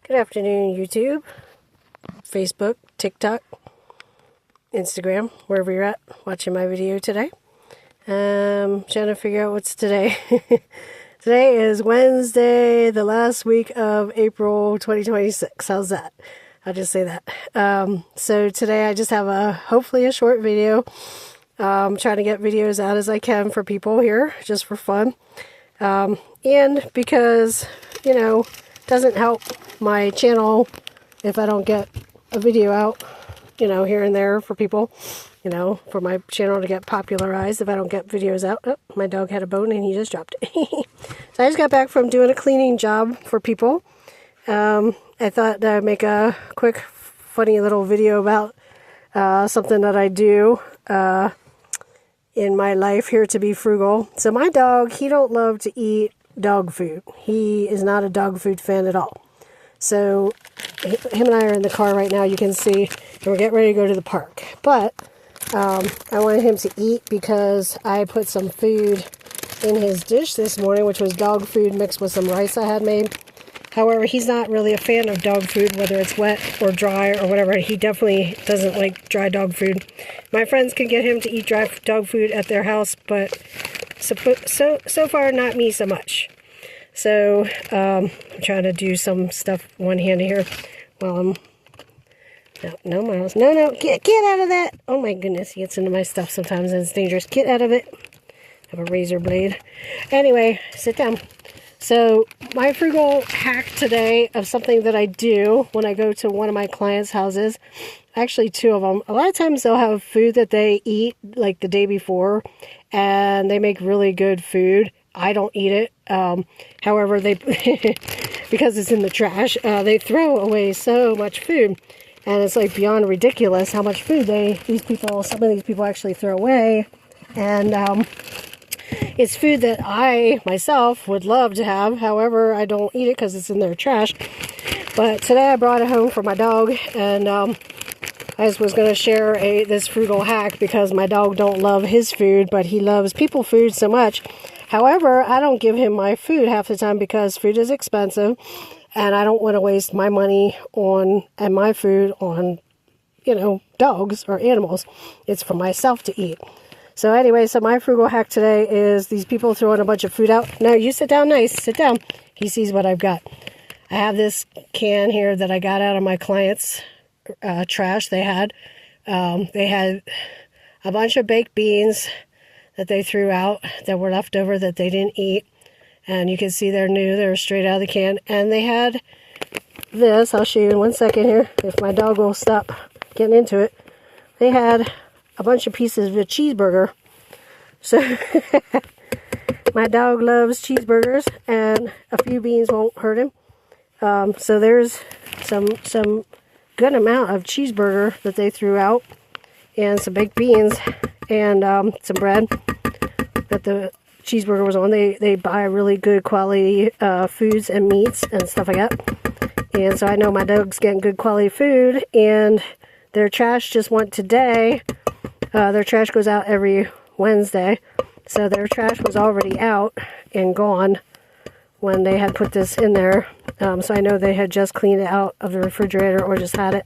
Good afternoon, YouTube, Facebook, TikTok, Instagram, wherever you're at watching my video today. Trying to figure out what's today. Today is Wednesday, the last week of April 2026. How's that? I'll just say that. So today I just have hopefully a short video. Trying to get videos out as I can for people here, just for fun. And because, doesn't help my channel if I don't get a video out, here and there for people, for my channel to get popularized if I don't get videos out. Oh, my dog had a bone and he just dropped it. So I just got back from doing a cleaning job for people. I thought that I'd make a quick, funny little video about something that I do in my life here to be frugal. So my dog, he don't love to eat dog food. He is not a dog food fan at all. So him and I are in the car right now, you can see, and we're getting ready to go to the park. But I wanted him to eat because I put some food in his dish this morning, which was dog food mixed with some rice I had made. However, he's not really a fan of dog food, whether it's wet or dry or whatever. He definitely doesn't like dry dog food. My friends can get him to eat dry dog food at their house, but so far, not me so much. So, I'm trying to do some stuff one-handed here while I'm... No, Marlz. No, get out of that. Oh my goodness, he gets into my stuff sometimes and it's dangerous. Get out of it. I have a razor blade. Anyway, sit down. So, my frugal hack today of something that I do when I go to one of my clients' houses, actually two of them, a lot of times they'll have food that they eat like the day before, and they make really good food. I don't eat it. However, they because it's in the trash, they throw away so much food, and it's like beyond ridiculous how much food some of these people actually throw away, and it's food that I, myself, would love to have. However, I don't eat it because it's in their trash. But today I brought it home for my dog. And I just was going to share this frugal hack because my dog don't love his food, but he loves people food so much. However, I don't give him my food half the time because food is expensive. And I don't want to waste my money and my food on, dogs or animals. It's for myself to eat. So anyway, so my frugal hack today is these people throwing a bunch of food out. No, you sit down nice. Sit down. He sees what I've got. I have this can here that I got out of my client's trash. They had a bunch of baked beans that they threw out that were left over that they didn't eat. And you can see they're new. They're straight out of the can. And they had this. I'll show you in 1 second here if my dog will stop getting into it. They had a bunch of pieces of a cheeseburger. So my dog loves cheeseburgers, and a few beans won't hurt him. So there's some good amount of cheeseburger that they threw out, and some baked beans, and some bread that the cheeseburger was on. They buy really good quality foods and meats and stuff like that. And so I know my dog's getting good quality food, and their trash just went today. Their trash goes out every Wednesday, so their trash was already out and gone when they had put this in there. So I know they had just cleaned it out of the refrigerator or just had it.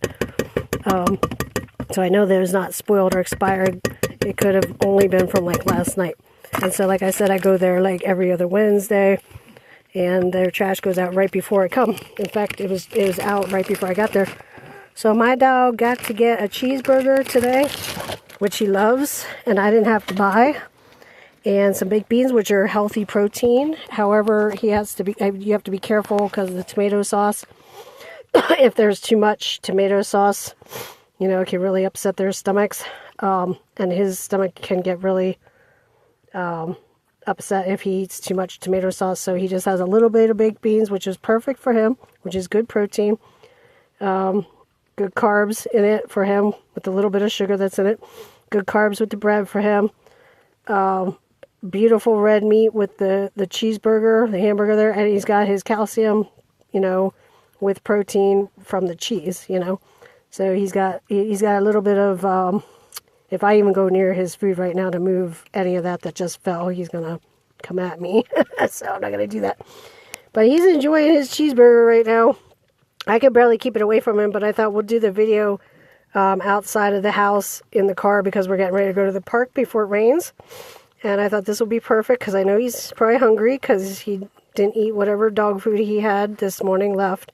So I know that it was not spoiled or expired. It could have only been from like last night. And so like I said, I go there like every other Wednesday, and their trash goes out right before I come. In fact, it was out right before I got there. So my dog got to get a cheeseburger today, which he loves, and I didn't have to buy, and some baked beans, which are healthy protein. However, you have to be careful because of the tomato sauce. If there's too much tomato sauce, it can really upset their stomachs, and his stomach can get really upset if he eats too much tomato sauce. So he just has a little bit of baked beans, which is perfect for him, which is good protein. Good carbs in it for him with a little bit of sugar that's in it. Good carbs with the bread for him. Beautiful red meat with the cheeseburger, the hamburger there. And he's got his calcium, with protein from the cheese, So he's got a little bit of, if I even go near his food right now to move any of that just fell, he's going to come at me. So I'm not going to do that. But he's enjoying his cheeseburger right now. I could barely keep it away from him, but I thought we'll do the video outside of the house in the car because we're getting ready to go to the park before it rains. And I thought this will be perfect because I know he's probably hungry because he didn't eat whatever dog food he had this morning left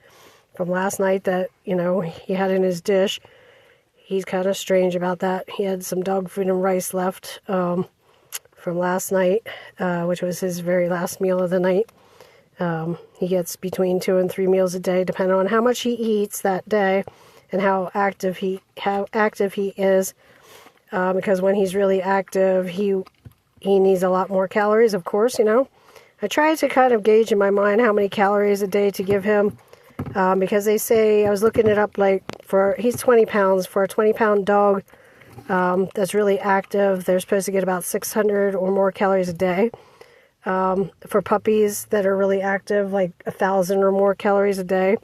from last night that, you know, he had in his dish. He's kind of strange about that. He had some dog food and rice left from last night, which was his very last meal of the night. He gets between 2 and 3 meals a day, depending on how much he eats that day and how active he is. Because when he's really active, he needs a lot more calories, of course, you know. I try to kind of gauge in my mind how many calories a day to give him. Because they say, I was looking it up, like, he's 20 pounds. For a 20-pound dog that's really active, they're supposed to get about 600 or more calories a day. For puppies that are really active, like 1,000 or more calories a day.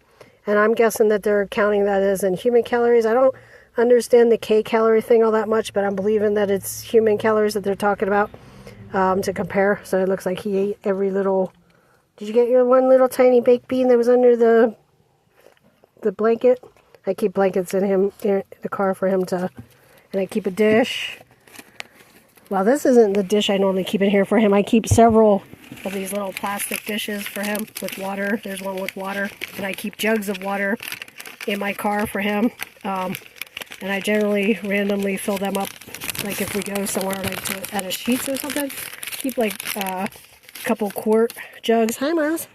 And I'm guessing that they're counting that as in human calories. I don't understand the K-calorie thing all that much, but I'm believing that it's human calories that they're talking about to compare. So it looks like he ate every little... Did you get your one little tiny baked bean that was under the blanket? I keep blankets in the car for him to... And I keep a dish. Well, this isn't the dish I normally keep in here for him. I keep several of these little plastic dishes for him with water. There's one with water. And I keep jugs of water in my car for him. And I generally randomly fill them up, like if we go somewhere like at a Sheetz or something. Keep like a couple quart jugs. Hi, Marlz.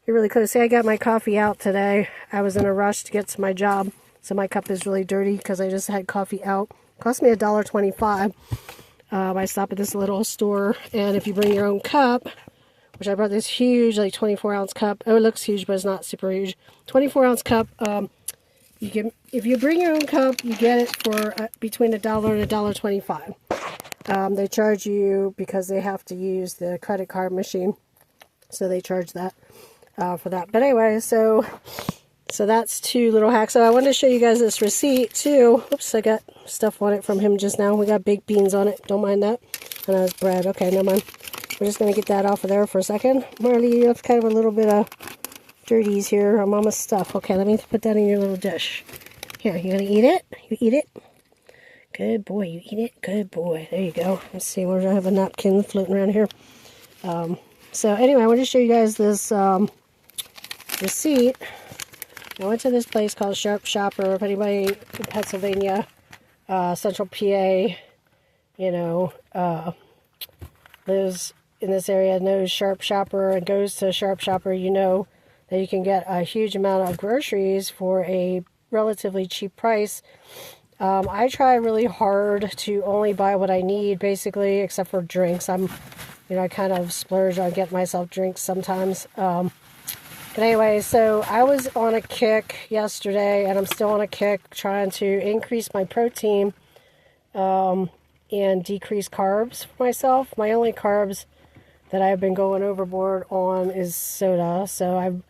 You're really close. See, I got my coffee out today. I was in a rush to get to my job, so my cup is really dirty because I just had coffee out. Cost me $1.25. I stopped at this little store, and if you bring your own cup, which I brought this huge, like 24-ounce cup. Oh, it looks huge, but it's not super huge. 24-ounce cup. If you bring your own cup, you get it for between $1 and $1.25. They charge you because they have to use the credit card machine, so they charge that for that. But anyway, so that's 2 little hacks. So I wanted to show you guys this receipt too. Oops, I got stuff on it from him just now. We got baked beans on it. Don't mind that. And it's bread. Okay, never mind. We're just going to get that off of there for a second. Marley, you have kind of a little bit of dirties here on Mama's stuff. Okay, let me put that in your little dish. Here, you going to eat it? You eat it? Good boy, you eat it? Good boy. There you go. Let's see, where do I have a napkin floating around here? So anyway, I want to show you guys this receipt. I went to this place called Sharp Shopper. If anybody in Pennsylvania, Central PA, you know, lives in this area, knows Sharp Shopper and goes to Sharp Shopper, you know that you can get a huge amount of groceries for a relatively cheap price. I try really hard to only buy what I need, basically, except for drinks. I kind of splurge on getting myself drinks sometimes. But anyway, so I was on a kick yesterday, and I'm still on a kick trying to increase my protein and decrease carbs for myself. My only carbs that I've been going overboard on is soda. So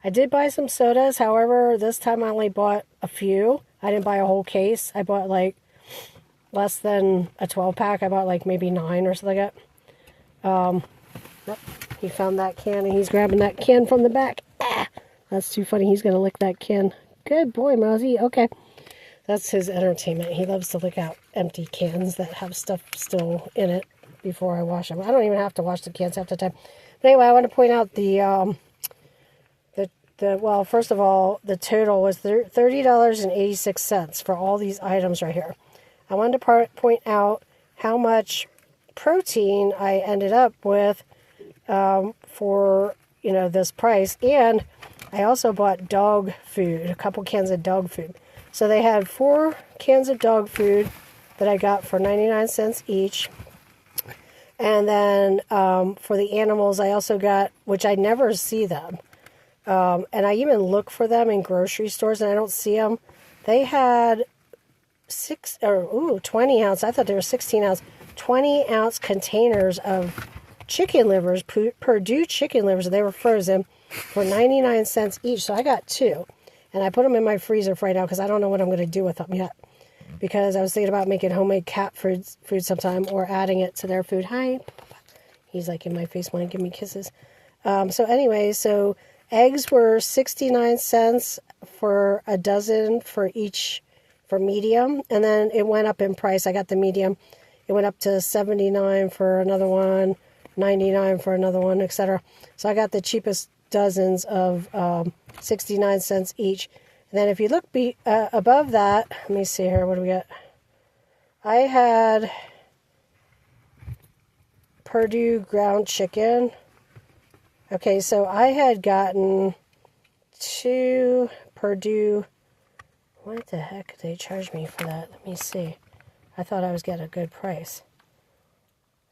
I did buy some sodas. However, this time I only bought a few. I didn't buy a whole case. I bought like less than a 12-pack. I bought like maybe 9 or something like that. Yep. He found that can, and he's grabbing that can from the back. Ah, that's too funny. He's going to lick that can. Good boy, Marlz. Okay. That's his entertainment. He loves to lick out empty cans that have stuff still in it before I wash them. I don't even have to wash the cans half the time. But anyway, I want to point out well, first of all, the total was $30.86 for all these items right here. I wanted to point out how much protein I ended up with for, you know, this price. And I also bought dog food, a couple cans of dog food. So they had 4 cans of dog food that I got for 99 cents each. And then for the animals, I also got, which I never see them. And I even look for them in grocery stores and I don't see them. They had 20 ounce. I thought they were 16 ounce. 20 ounce containers of chicken livers, Purdue chicken livers. They were frozen for 99 cents each. So I got 2. And I put them in my freezer for right now because I don't know what I'm going to do with them yet. Because I was thinking about making homemade cat food sometime or adding it to their food. Hi. He's like in my face wanting to give me kisses. So anyway, Eggs were 69 cents for a dozen for each for medium, and then it went up in price. I got the medium. It went up to 79 for another one, 99 for another one, etc. So I got the cheapest dozens of 69 cents each. And then if you look above that, let me see here, what do we got? I had Purdue ground chicken. Okay, so I had gotten 2 Purdue. What the heck did they charge me for that? Let me see. I thought I was getting a good price.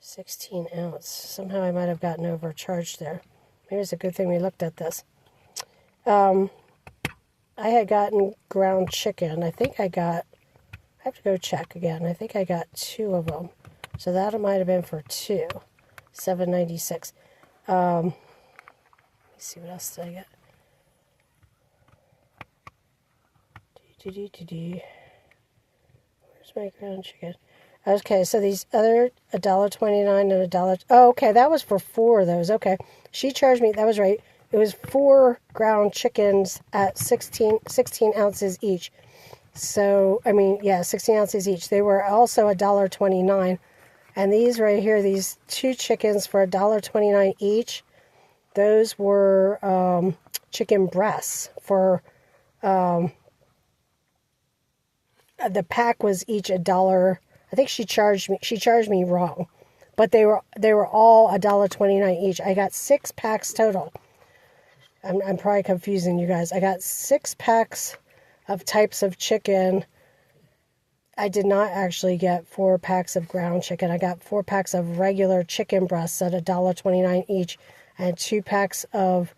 16 ounce. Somehow I might have gotten overcharged there. Maybe it's a good thing we looked at this. I had gotten ground chicken. I have to go check again. I think I got 2 of them. So that might have been for 2. $7.96. Let me see, what else did I get? Where's my ground chicken? Okay, so these other $1.29 and $1. Oh, okay, that was for 4 of those. Okay, she charged me. That was right. It was 4 ground chickens at 16 ounces each. So, I mean, yeah, 16 ounces each. They were also $1.29. And these right here, these 2 chickens for $1.29 each, those were chicken breasts for, the pack was each $1. I think she charged me wrong. But they were all $1.29 each. I got 6 packs total. I'm probably confusing you guys. I got 6 packs of types of chicken. I did not actually get 4 packs of ground chicken. I got 4 packs of regular chicken breasts at $1.29 each, and 2 packs of,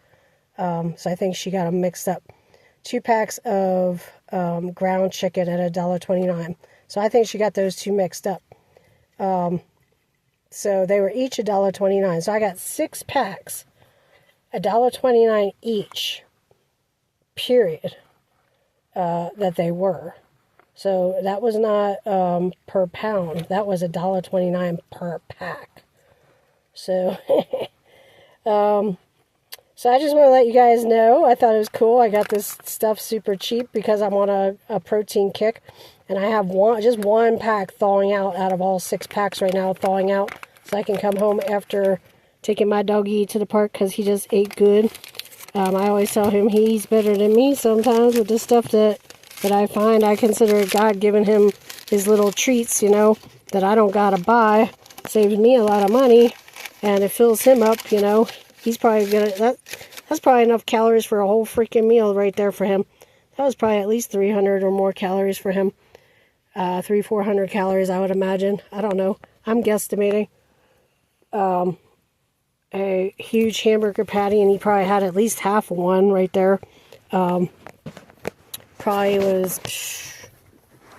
so I think she got them mixed up. 2 packs of ground chicken at $1.29. So I think she got those 2 mixed up. So they were each $1.29. So I got 6 packs, $1.29 each, period, that they were. So that was not per pound. That was $1.29 per pack. So, so I just want to let you guys know. I thought it was cool. I got this stuff super cheap because I'm on a protein kick. And I have just one pack thawing out of all 6 packs right now, thawing out. So I can come home after taking my doggy to the park because he just ate good. I always tell him he's better than me sometimes with the stuff that I find. I consider God giving him his little treats, you know, that I don't gotta buy. Saves me a lot of money, and it fills him up, you know. He's probably that's probably enough calories for a whole freaking meal right there for him. That was probably at least 300 or more calories for him. 300-400 calories, I would imagine. I don't know. I'm guesstimating. A huge hamburger patty, and he probably had at least half of one right there. Probably was,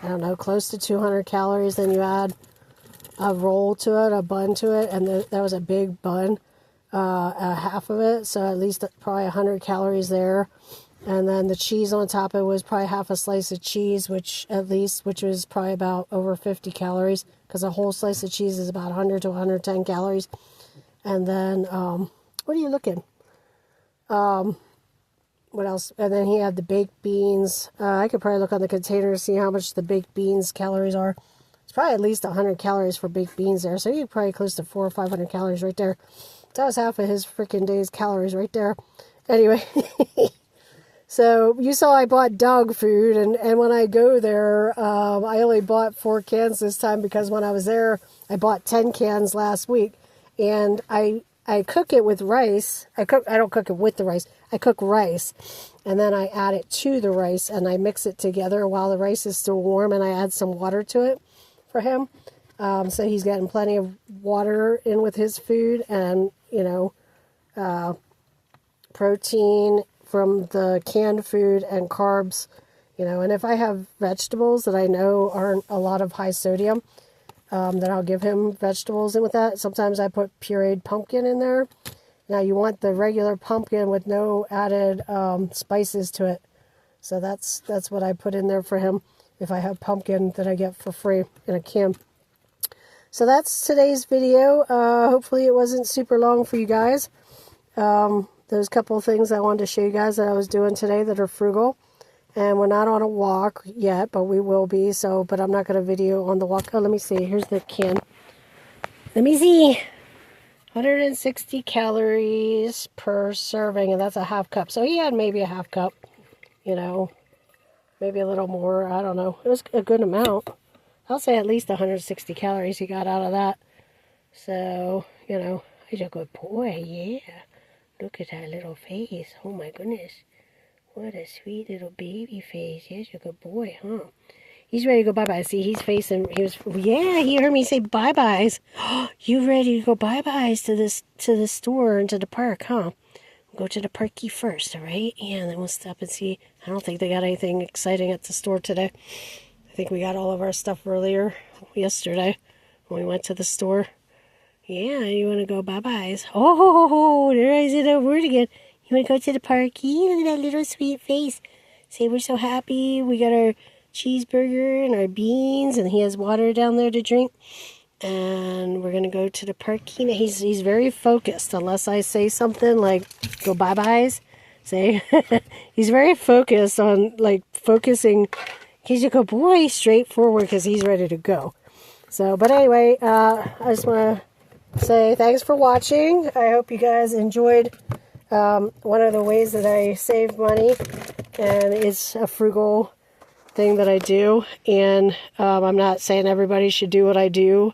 I don't know, close to 200 calories. Then you add a roll to it, a bun to it, and that was a big bun, half of it, so at least probably 100 calories there. And then the cheese on top of it was probably half a slice of cheese, which was probably about over 50 calories, because a whole slice of cheese is about 100 to 110 calories. And then, what are you looking? What else? And then he had the baked beans. I could probably look on the container to see how much the baked beans calories are. It's probably at least 100 calories for baked beans there. So you're probably close to 400 or 500 calories right there. That was half of his freaking day's calories right there. Anyway, so you saw I bought dog food. And when I go there, I only bought 4 cans this time because when I was there, I bought 10 cans last week. And I cook it with rice. I don't cook it with the rice. I cook rice, and then I add it to the rice, and I mix it together while the rice is still warm, and I add some water to it for him. So he's getting plenty of water in with his food, and, you know, protein from the canned food and carbs, you know. And if I have vegetables that I know aren't a lot of high sodium, then I'll give him vegetables in with that. Sometimes I put pureed pumpkin in there. Now you want the regular pumpkin with no added spices to it. So that's what I put in there for him if I have pumpkin that I get for free in a can. So that's today's video. Hopefully it wasn't super long for you guys. The those couple of things I wanted to show you guys that I was doing today that are frugal. And we're not on a walk yet, but we will be. So, but I'm not going to video on the walk. Oh, let me see. Here's the can. Let me see. 160 calories per serving, and that's a half cup. So he had maybe a half cup, you know, maybe a little more. I don't know. It was a good amount. I'll say at least 160 calories he got out of that. So, you know, he's a good boy, yeah. Look at that little face. Oh my goodness. What a sweet little baby face. Yes, you're a good boy, huh? He's ready to go bye-bye. See, he's facing, yeah, he heard me say bye-byes. You ready to go bye-byes to the store and to the park, huh? We'll go to the parky first, all right? Yeah, and then we'll stop and see. I don't think they got anything exciting at the store today. I think we got all of our stuff yesterday, when we went to the store. Yeah, you want to go bye-byes. Oh, there I said that word again. You want to go to the parky? Look at that little sweet face. Say we're so happy. We got our cheeseburger and our beans, and he has water down there to drink, and we're gonna go to the park. He's very focused. Unless I say something like go bye-byes, say he's very focused on like focusing. He's a good boy, straightforward, because he's ready to go. So, but anyway, I just want to say thanks for watching. I hope you guys enjoyed one of the ways that I save money, and it's a frugal thing that I do. And I'm not saying everybody should do what I do,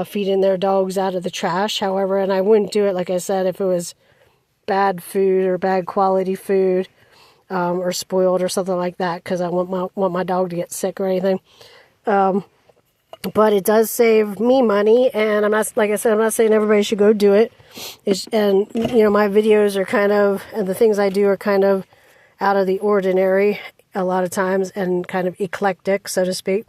feeding their dogs out of the trash. However, and I wouldn't do it, like I said, if it was bad food or bad quality food, or spoiled or something like that, because I want my dog to get sick or anything. But it does save me money, and I'm not, like I said, I'm not saying everybody should go do it. And you know, my videos are kind of, and the things I do are kind of out of the ordinary a lot of times, and kind of eclectic, so to speak,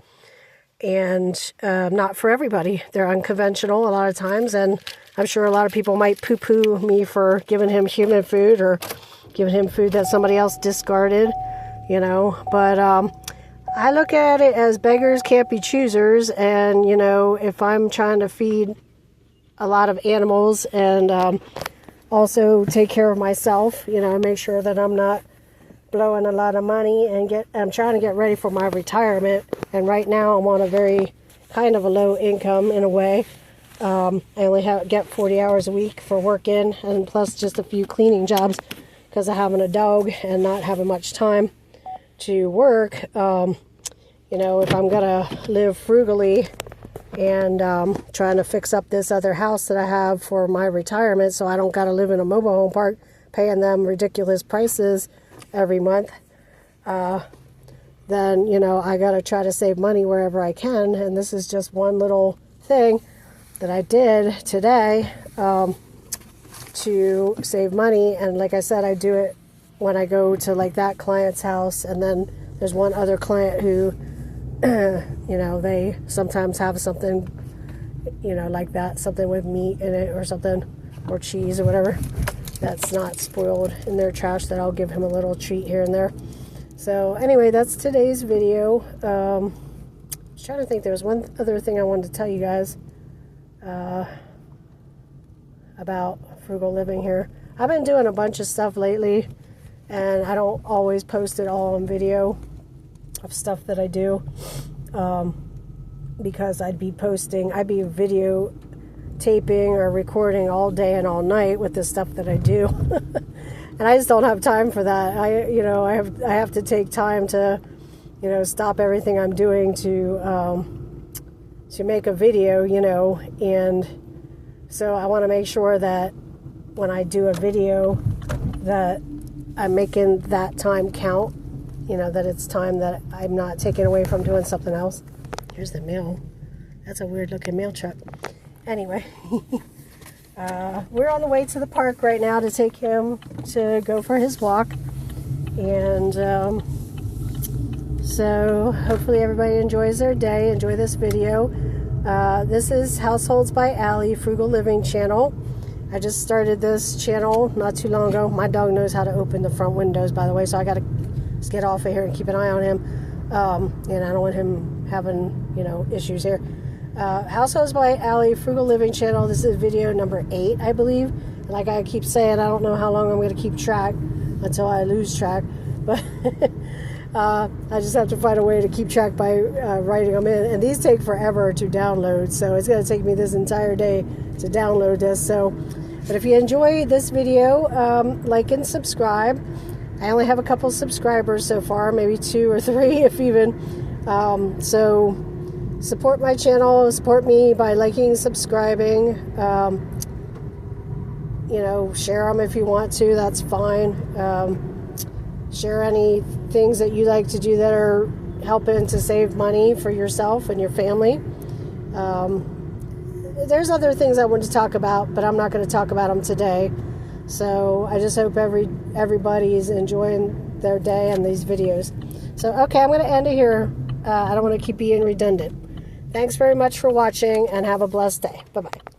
and not for everybody. They're unconventional a lot of times, and I'm sure a lot of people might poo-poo me for giving him human food or giving him food that somebody else discarded, you know. But I look at it as beggars can't be choosers, and you know, if I'm trying to feed a lot of animals and also take care of myself, you know, make sure that I'm not blowing a lot of money, and I'm trying to get ready for my retirement. And right now I'm on a very kind of a low income in a way. I only get 40 hours a week for working, and plus just a few cleaning jobs because of having a dog and not having much time to work. You know, if I'm gonna live frugally and trying to fix up this other house that I have for my retirement, so I don't gotta live in a mobile home park paying them ridiculous prices every month, then, you know, I got to try to save money wherever I can. And this is just one little thing that I did today to save money. And like I said, I do it when I go to like that client's house. And then there's one other client who, you know, they sometimes have something, you know, like that, something with meat in it or something, or cheese or whatever, that's not spoiled in their trash, that I'll give him a little treat here and there. So anyway, that's today's video. I was trying to think, there was one other thing I wanted to tell you guys about frugal living here. I've been doing a bunch of stuff lately, and I don't always post it all on video of stuff that I do, because I'd be video taping or recording all day and all night with the stuff that I do. And I just don't have time for that. I have to take time to, you know, stop everything I'm doing to make a video, you know. And so I want to make sure that when I do a video that I'm making that time count, you know, that it's time that I'm not taking away from doing something else. Here's the mail. That's a weird looking mail truck. Anyway, we're on the way to the park right now to take him to go for his walk. And so hopefully everybody enjoys their day, enjoy this video. This is Households by Allie Frugal Living channel. I just started this channel not too long ago. My dog knows how to open the front windows, by the way, so I got to just get off of here and keep an eye on him. And I don't want him having, you know, issues here. Households by Allie Frugal Living channel. This is video number 8, I believe. Like I keep saying, I don't know how long I'm going to keep track until I lose track, but I just have to find a way to keep track by writing them in. And these take forever to download, so it's going to take me this entire day to download this. So, but if you enjoy this video, like and subscribe. I only have a couple subscribers so far, maybe 2 or 3 if even. So support my channel, support me by liking, subscribing. You know, share them if you want to, that's fine. Share any things that you like to do that are helping to save money for yourself and your family. There's other things I want to talk about, but I'm not going to talk about them today. So I just hope everybody's enjoying their day and these videos. So, okay, I'm going to end it here. I don't want to keep being redundant. Thanks very much for watching, and have a blessed day. Bye-bye.